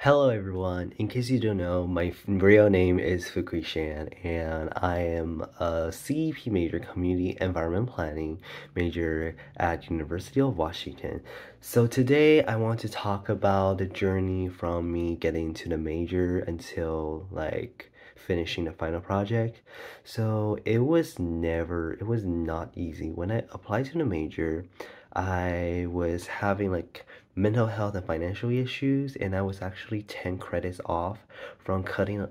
Hello everyone. In case you don't know, my real name is Fukui Shan, and I am a CEP major, Community Environment Planning major at University of Washington. So today I want to talk about the journey from me getting to the major until finishing the final project. So it was not easy. When I applied to the major, I was having mental health and financial issues, and I was actually 10 credits off from cutting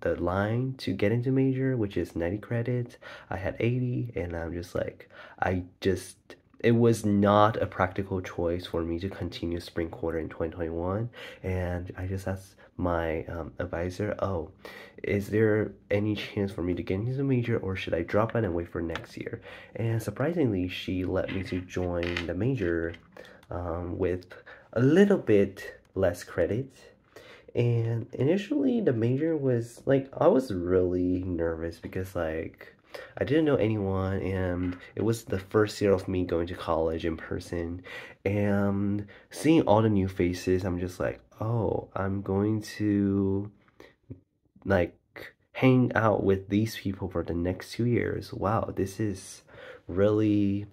the line to get into major, which is 90 credits. I had 80, and I'm just like, I just it was not a practical choice for me to continue spring quarter in 2021. And I just asked my advisor, oh, is there any chance for me to get into the major, or should I drop it and wait for next year? And surprisingly, she let me to join the major with a little bit less credit. And initially, the major was I was really nervous because I didn't know anyone, and it was the first year of me going to college in person, and seeing all the new faces. I'm just like, oh, I'm going to like hang out with these people for the next 2 years. Wow, this is really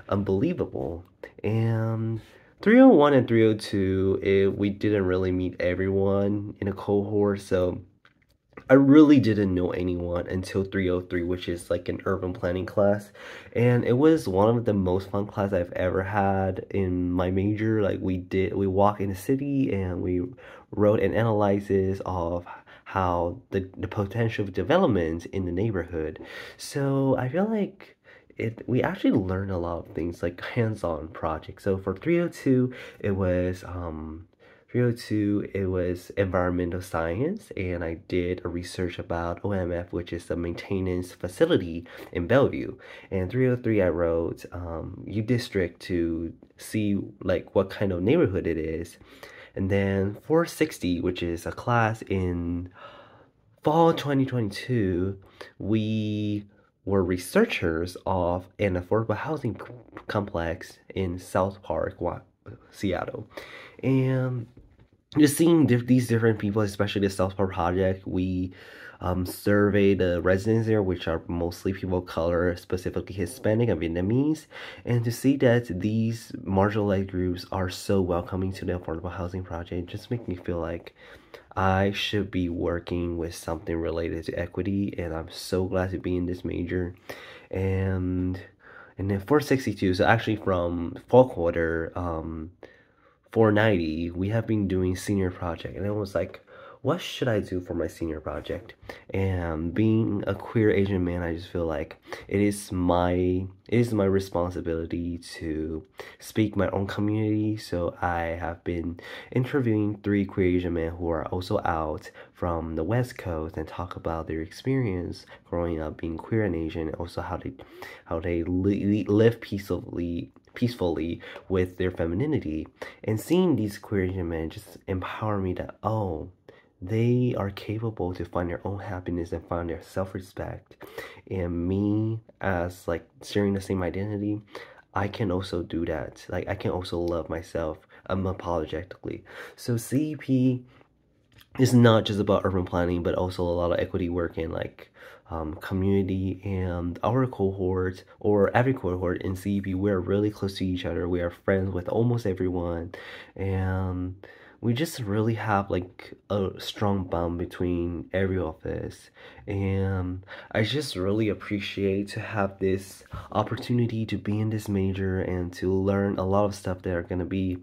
unbelievable. And 301 and 302, we didn't really meet everyone in a cohort, so I really didn't know anyone until 303, which is like an urban planning class. And it was one of the most fun class I've ever had in my major. We walk in the city and we wrote an analysis of how the potential development in the neighborhood. So I feel like we actually learned a lot of things like hands-on projects. So for 302, it was 302, it was environmental science, and I did a research about OMF, which is the maintenance facility in Bellevue. And 303, I wrote U District to see what kind of neighborhood it is. And then 460, which is a class in fall 2022, we were researchers of an affordable housing complex in South Park, Seattle. And just seeing these different people, especially the South Park project, we surveyed the residents there, which are mostly people of color, specifically Hispanic and Vietnamese, and to see that these marginalized groups are so welcoming to the affordable housing project just makes me feel like I should be working with something related to equity, and I'm so glad to be in this major. And and then 462, so actually from fall quarter, 490, we have been doing senior project, and it was like, what should I do for my senior project? And being a queer Asian man, I just feel like it is my responsibility to speak my own community. So I have been interviewing 3 queer Asian men who are also out from the West Coast and talk about their experience growing up being queer and Asian, and also how they live peacefully with their femininity. And seeing these queer Asian men just empower me that, oh, they are capable to find their own happiness and find their self-respect. And me, as sharing the same identity, I can also do that. I can also love myself unapologetically. So CEP is not just about urban planning, but also a lot of equity work in community. And our cohort, or every cohort in CEP, we're really close to each other. We are friends with almost everyone, and we just really have a strong bond between every of us. And I just really appreciate to have this opportunity to be in this major and to learn a lot of stuff that are gonna be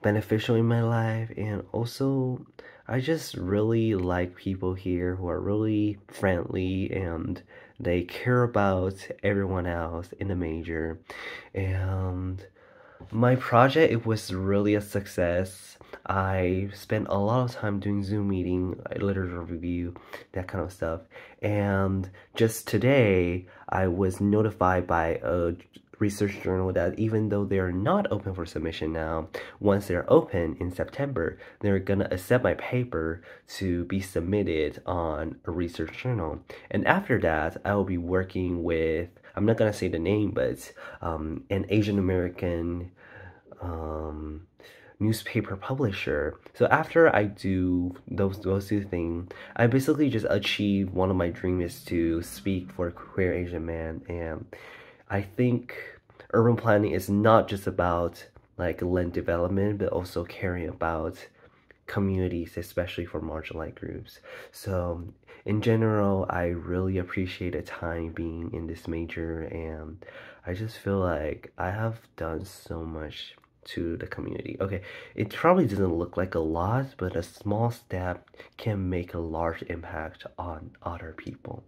beneficial in my life. And also, I just really like people here who are really friendly, and they care about everyone else in the major. And my project, it was really a success. I spent a lot of time doing Zoom meeting, literature review, that kind of stuff. And just today, I was notified by a research journal that even though they're not open for submission now, once they're open in September, they're gonna accept my paper to be submitted on a research journal. And after that, I will be working with, I'm not gonna say the name, but an Asian American newspaper publisher. So after I do those two things, I basically just achieve one of my dreams is to speak for queer Asian man. And I think urban planning is not just about like land development, but also caring about communities, especially for marginalized groups. So in general, I really appreciate the time being in this major, and I just feel like I have done so much to the community. Okay, it probably doesn't look like a lot, but a small step can make a large impact on other people.